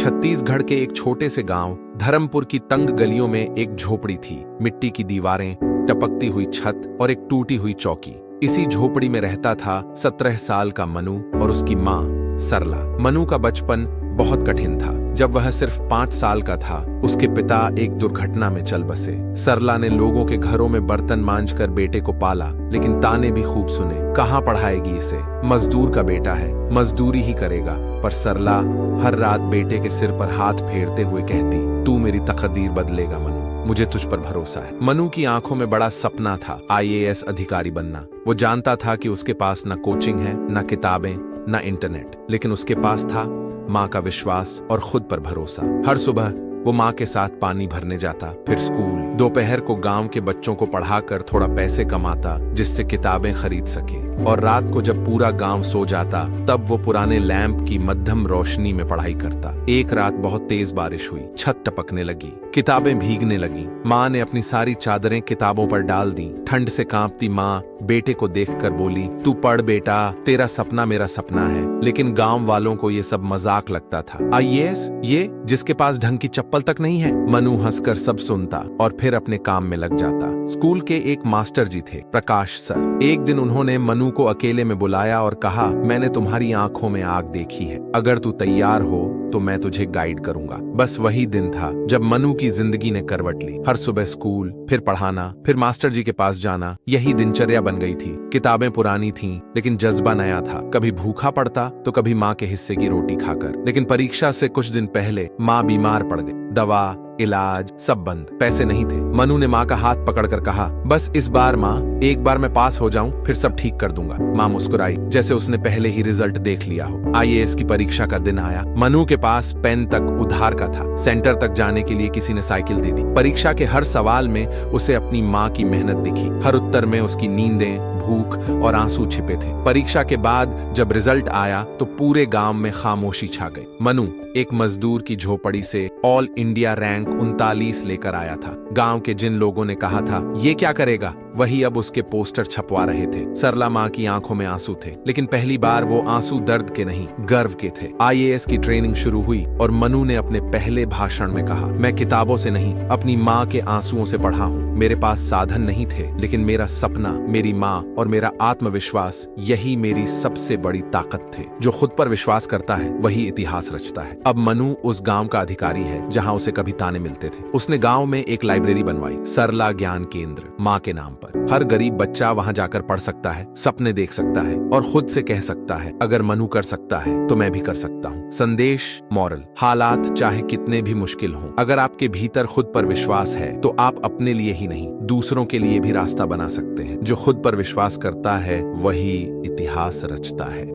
छत्तीसगढ़ के एक छोटे से गांव धर्मपुर की तंग गलियों में एक झोपड़ी थी। मिट्टी की दीवारें, टपकती हुई छत और एक टूटी हुई चौकी। इसी झोपड़ी में रहता था 17 साल का मनु और उसकी माँ सरला। मनु का बचपन बहुत कठिन था। जब वह सिर्फ 5 साल का था, उसके पिता एक दुर्घटना में चल बसे। सरला ने लोगों के घरों में बर्तन मांजकर बेटे को पाला, लेकिन ताने भी खूब सुने। कहाँ पढ़ाएगी इसे, मजदूर का बेटा है, मजदूरी ही करेगा। पर सरला हर रात बेटे के सिर पर हाथ फेरते हुए कहती, तू मेरी तकदीर बदलेगा मनु, मुझे तुझ पर भरोसा है। मनु की आंखों में बड़ा सपना था, IAS अधिकारी बनना। वो जानता था कि उसके पास न कोचिंग है, न किताबें, न इंटरनेट, लेकिन उसके पास था माँ का विश्वास और खुद पर भरोसा। हर सुबह वो माँ के साथ पानी भरने जाता, फिर स्कूल। दोपहर को गांव के बच्चों को पढ़ाकर थोड़ा पैसे कमाता, जिससे किताबें खरीद सके। और रात को जब पूरा गांव सो जाता, तब वो पुराने लैंप की मध्यम रोशनी में पढ़ाई करता। एक रात बहुत तेज बारिश हुई, छत टपकने लगी, किताबें भीगने लगी। माँ ने अपनी सारी चादरें किताबों पर डाल दी। ठंड से कांपती माँ बेटे को देखकर बोली, तू पढ़ बेटा, तेरा सपना मेरा सपना है। लेकिन गांव वालों को ये सब मजाक लगता था। IAS, ये जिसके पास ढंग की चप्पल तक नहीं है। मनु हंसकर सब सुनता और फिर अपने काम में लग जाता। स्कूल के एक मास्टर जी थे, प्रकाश सर। एक दिन उन्होंने मनु को अकेले में बुलाया और कहा, मैंने तुम्हारी आंखों में आग देखी है, अगर तू तैयार हो तो मैं तुझे गाइड करूंगा। बस वही दिन था जब मनु की जिंदगी ने करवट ली। हर सुबह स्कूल, फिर पढ़ाना, फिर मास्टर जी के पास जाना, यही दिनचर्या बन गई थी। किताबें पुरानी थीं, लेकिन जज्बा नया था। कभी भूखा पड़ता तो कभी माँ के हिस्से की रोटी खाकर। लेकिन परीक्षा से कुछ दिन पहले माँ बीमार पड़ गई। दवा, इलाज सब बंद, पैसे नहीं थे। मनु ने माँ का हाथ पकड़कर कहा, बस इस बार माँ, एक बार मैं पास हो जाऊं, फिर सब ठीक कर दूंगा। माँ मुस्कुराई, जैसे उसने पहले ही रिजल्ट देख लिया हो। IAS की परीक्षा का दिन आया। मनु के पास पेन तक उधार का था। सेंटर तक जाने के लिए किसी ने साइकिल दे दी। परीक्षा के हर सवाल में उसे अपनी माँ की मेहनत दिखी। हर उत्तर में उसकी नींदें, भूख और आंसू छिपे थे। परीक्षा के बाद जब रिजल्ट आया तो पूरे गांव में खामोशी छा गई। मनु एक मजदूर की झोपड़ी से ऑल इंडिया रैंक 39 लेकर आया था। गांव के जिन लोगों ने कहा था ये क्या करेगा, वही अब उसके पोस्टर छपवा रहे थे। सरला माँ की आंखों में आंसू थे, लेकिन पहली बार वो आंसू दर्द के नहीं, गर्व के थे। IAS की ट्रेनिंग शुरू हुई और मनु ने अपने पहले भाषण में कहा, मैं किताबों से नहीं, अपनी माँ के आंसुओं से पढ़ा हूँ। मेरे पास साधन नहीं थे, लेकिन मेरा सपना, मेरी माँ और मेरा आत्मविश्वास, यही मेरी सबसे बड़ी ताकत थे। जो खुद पर विश्वास करता है वही इतिहास रचता है। अब मनु उस गांव का अधिकारी है जहां उसे कभी ताने मिलते थे। उसने गांव में एक लाइब्रेरी बनवाई, सरला ज्ञान केंद्र, माँ के नाम पर। हर गरीब बच्चा वहां जाकर पढ़ सकता है, सपने देख सकता है और खुद से कह सकता है, अगर मनु कर सकता है तो मैं भी कर सकता हूँ। संदेश, मॉरल, हालात चाहे कितने भी मुश्किल हों, अगर आपके भीतर खुद पर विश्वास है तो आप अपने लिए ही नहीं, दूसरों के लिए भी रास्ता बना सकते हैं। जो खुद पर विश्वास करता है वही इतिहास रचता है।